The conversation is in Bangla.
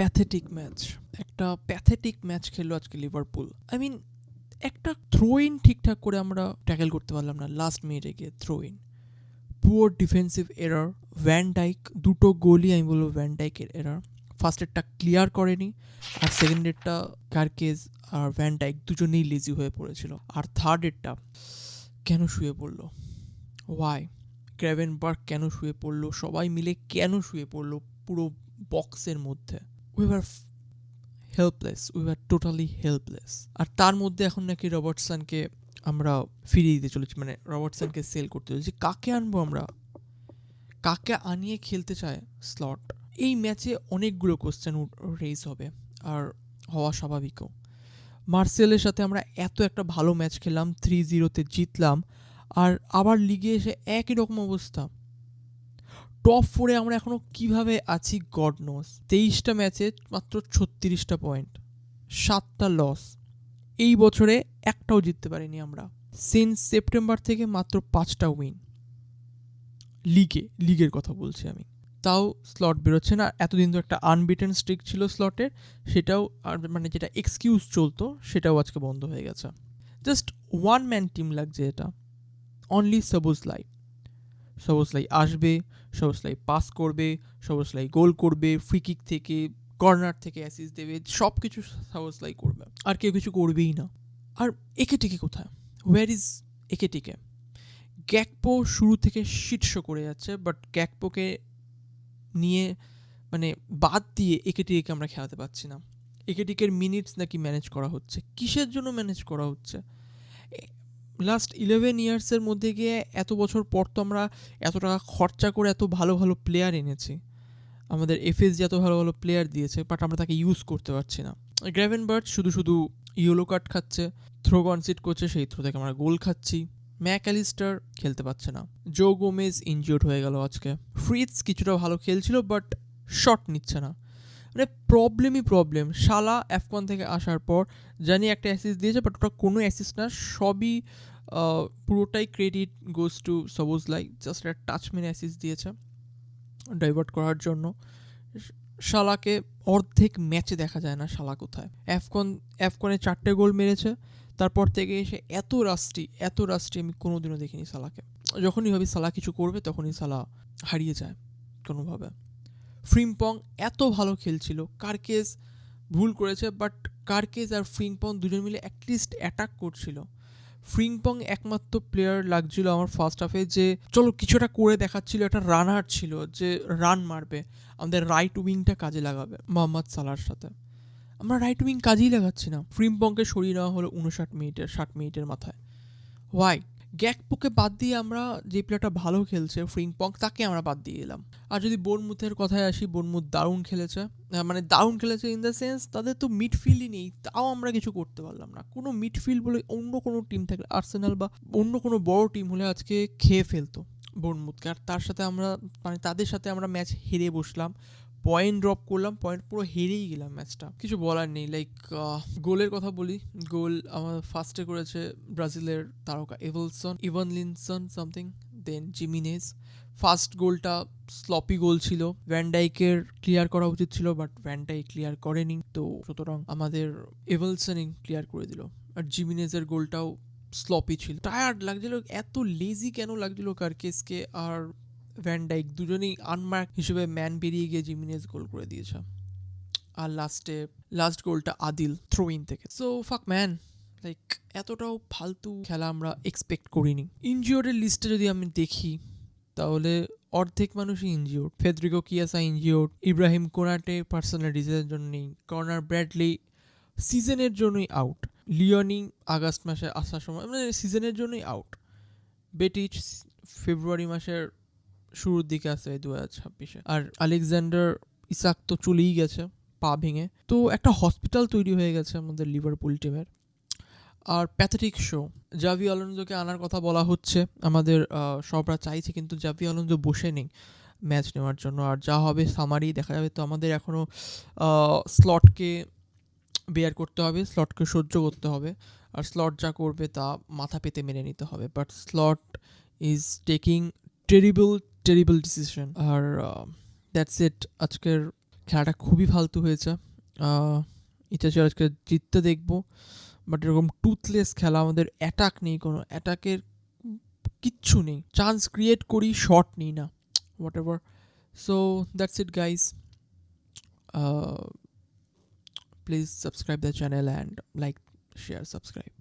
প্যাথেটিক ম্যাচ, একটা প্যাথেটিক ম্যাচ খেললো আজকে লিভারপুল। আই মিন, একটা থ্রো ইন ঠিকঠাক করে আমরা ট্যাকেল করতে পারলাম না লাস্ট মিনিটে গিয়ে। Throw in, poor defensive error. Van Dijk, দুটো গোলই আমি বলবো ভ্যান ডাইকের এরর। ফার্স্টেরটা ক্লিয়ার করেনি, আর সেকেন্ডেরটা কার্কেজ আর ভ্যান ডাইক দুজনেই লেজি হয়ে পড়েছিল। আর থার্ডেরটা কেন শুয়ে পড়লো, ওয়াই? গ্রেভেনবার্গ কেন শুয়ে পড়লো, সবাই মিলে কেন শুয়ে পড়লো পুরো বক্সের মধ্যে? We were helpless, we were totally helpless. আর তার মধ্যে এখন নাকি রবার্টসনকে আমরা ফিরিয়ে দিতে চলেছি, মানে রবার্টসনকে সেল করতে চলেছি। কাকে আনবো আমরা? কাকে আনিয়ে খেলতে চায় স্লট? এই ম্যাচে অনেকগুলো কোশ্চেন রেজ হবে, আর হওয়া স্বাভাবিকও। মার্সেলের সাথে আমরা এত একটা ভালো ম্যাচ খেললাম, 3-0 জিতলাম, আর আবার লিগে এসে একই রকম অবস্থা। টপ 4-এ আমরা এখনও কিভাবে আছি গড নোস। 23টা ম্যাচে মাত্র 36টা পয়েন্ট, 7টা লস। এই বছরে একটাও জিততে পারিনি আমরা। সিন্স সেপ্টেম্বর থেকে মাত্র 5টা উইন লিগের কথা বলছি আমি। তাও স্লট বেরোচ্ছে না। এতদিন তো একটা আনবিটেন স্ট্রিক ছিল স্লটের, সেটাও আর মানে যেটা এক্সকিউজ চলতো সেটাও আজকে বন্ধ হয়ে গেছে। জাস্ট ওয়ান ম্যান টিম লাগছে এটা। অনলি সবোসলাই আসবে, সবোসলাই পাস করবে, সবোসলাই গোল করবে, ফ্রি কিক থেকে, কর্নার থেকে অ্যাসিস্ট দেবে, সব কিছু সবোসলাই করবে, আর কেউ কিছু করবেই না। আর একেটিকে কোথায়? Where is একেটিকে? গ্যাকপো শুরু থেকে শীর্ষ করে যাচ্ছে, বাট গ্যাকপোকে নিয়ে মানে বাদ দিয়ে একেটিকে আমরা খেলাতে পারছি না। একেটিকের মিনিটস নাকি ম্যানেজ করা হচ্ছে। কিসের জন্য ম্যানেজ করা হচ্ছে? লাস্ট 11 ইয়ার্সের মধ্যে গিয়ে এত বছর পর তো আমরা এত টাকা খরচা করে এত ভালো ভালো প্লেয়ার এনেছি, আমাদের এফএসজি এত ভালো ভালো প্লেয়ার দিয়েছে, বাট আমরা তাকে ইউজ করতে পারছি না। গ্রেভেনবার্গ শুধু ইয়েলো কার্ড খাচ্ছে, থ্রো কনসিড করছে, সেই থ্রো থেকে আমরা গোল খাচ্ছি। ম্যাকঅ্যালিস্টার খেলতে পারছে না। জো গোমেজ ইনজিওর্ড হয়ে গেল আজকে। ফ্রিটস কিছুটা ভালো খেলছিল, বাট শট নিচ্ছে না। মানে প্রবলেম। শালা F1 থেকে আসার পর জানি একটা অ্যাসিস্ট দিয়েছে, বাট ওটা কোনো অ্যাসিস্ট না, সবই পুরোটাই ক্রেডিট গোজ টু সবোসলাই। জাস্ট একটা টাচ মেনে অ্যাসিস্ট দিয়েছে ডাইভার্ট করার জন্য। শালাকে অর্ধেক ম্যাচে দেখা যায় না শালা কোথায়। অ্যাফকনে 4টে গোল মেরেছে, তারপর থেকে এসে এত রাস্টি আমি কোনোদিনও দেখিনি সালাকে। যখনই ভাবি সালা কিছু করবে, তখনই সালা হারিয়ে যায় কোনোভাবে। ফ্রিম্পং এত ভালো খেলছিল, কার্কেজ ভুল করেছে, বাট কার্কেজ আর ফ্রিম্পং দুজন মিলে অ্যাটলিস্ট অ্যাটাক করছিল। ফ্রিম্পং একমাত্র প্লেয়ার লাগছিল আমার ফার্স্ট হাফে, যে চলো কিছুটা করে দেখাচ্ছিল, একটা রানার ছিল যে রান মারবে, আমাদের রাইট উইংটা কাজে লাগাবে মোহাম্মদ সালার সাথে। আমরা রাইট উইং কাজেই লাগাচ্ছি না। ফ্রিম্পংকে সরিয়ে নেওয়া হলো 60 মিনিটের মাথায়। ওয়াই? গ্যাকপোকে বাদ দিয়ে আমরা যে প্লেয়ারটা ভালো খেলছে ফ্রিম্পং, তাকে আমরা বাদ দিয়ে এলাম। আর যদি বোর্নমুথের কথায় আসি, বোর্নমুথ দারুণ খেলেছে, মানে দারুণ খেলেছে ইন দ্য সেন্স তাদের তো মিডফিল্ডই নেই, তাও আমরা কিছু করতে পারলাম না। কোনো মিডফিল্ড বলে অন্য কোনো টিম থাকলে, আর্সেনাল বা অন্য কোনো বড় টিম হলে আজকে খেয়ে ফেলতো বোর্নমুথকে। আর তার সাথে আমরা মানে তাদের সাথে আমরা ম্যাচ হেরে বসলাম, পয়েন্ট ড্রপ করলাম, পয়েন্ট পুরো হেরেই গেলাম ম্যাচটা। কিছু বলার নেই। লাইক গোলের কথা বলি, গোল আমার ফার্স্টে করেছে ব্রাজিলের তারকা ইভানলিনসন সামথিং, দেন জিমিনেজ। ফার্স্ট গোলটা স্লপি গোল ছিল, ভ্যান ডাইকের ক্লিয়ার করা উচিত ছিল, বাট ভ্যান ডাইক ক্লিয়ার করেনি, তো সুতরাং আমাদের এভেলসনই ক্লিয়ার করে দিল। আর জিমিনেজের গোলটাও স্লপি ছিল। টায়ার্ড লাগছিল, এত লেজি কেন লাগছিল কার্কেসকে আর ভ্যান ডাইক দুজনেই আনমার্ক হিসেবে ম্যান বেরিয়ে গিয়ে জিমিনেজ গোল করে দিয়েছে। আর লাস্ট গোলটা আদিল থ্রো ইন থেকে। সো ফাক ম্যান, লাইক এতটাও ফালতু খেলা আমরা এক্সপেক্ট করিনি। ইনজিওর্ডের লিস্টে যদি আমি দেখি, তাহলে অর্ধেক মানুষই injured. Federico Chiesa injured, Ibrahim Konate personal ডিজিজের জন্য নেই, কর্নার ব্র্যাডলি সিজনের জন্যই আউট, লিওনি আগস্ট মাসে আসার সময় মানে সিজনের জন্যই আউট, বেটিচ ফেব্রুয়ারি মাসের শুরুর দিকে আসে 2026-এ, আর আলেকজান্ডার ইসাক তো চলেই গেছে পা ভেঙে। তো একটা হসপিটাল তৈরি হয়ে গেছে আমাদের লিভারপুল টিমের। আর প্যাথেটিক শো। জাভি আলোনজোকে আনার কথা বলা হচ্ছে, আমাদের সবরা চাইছে, কিন্তু জাভি আলোনজো বসে নেই ম্যাচ নেওয়ার জন্য। আর যা হবে সামারি দেখা যাবে। তো আমাদের এখনও স্লটকে বেয়ার করতে হবে, স্লটকে সহ্য করতে হবে, আর স্লট যা করবে তা মাথা পেতে মেনে নিতে হবে। But Slot is taking terrible decision. আর দ্যাটস ইট আজকের খেলাটা খুবই ফালতু হয়েছে। ইচ্ছা আজকে জিততে দেখবো, বাট এরকম টুথলেস খেলা, আমাদের অ্যাটাক নেই, কোনো অ্যাটাকের কিচ্ছু নেই, চান্স ক্রিয়েট করি, শট নিই না, what ever. So that's it guys, please subscribe the channel and like, share, subscribe.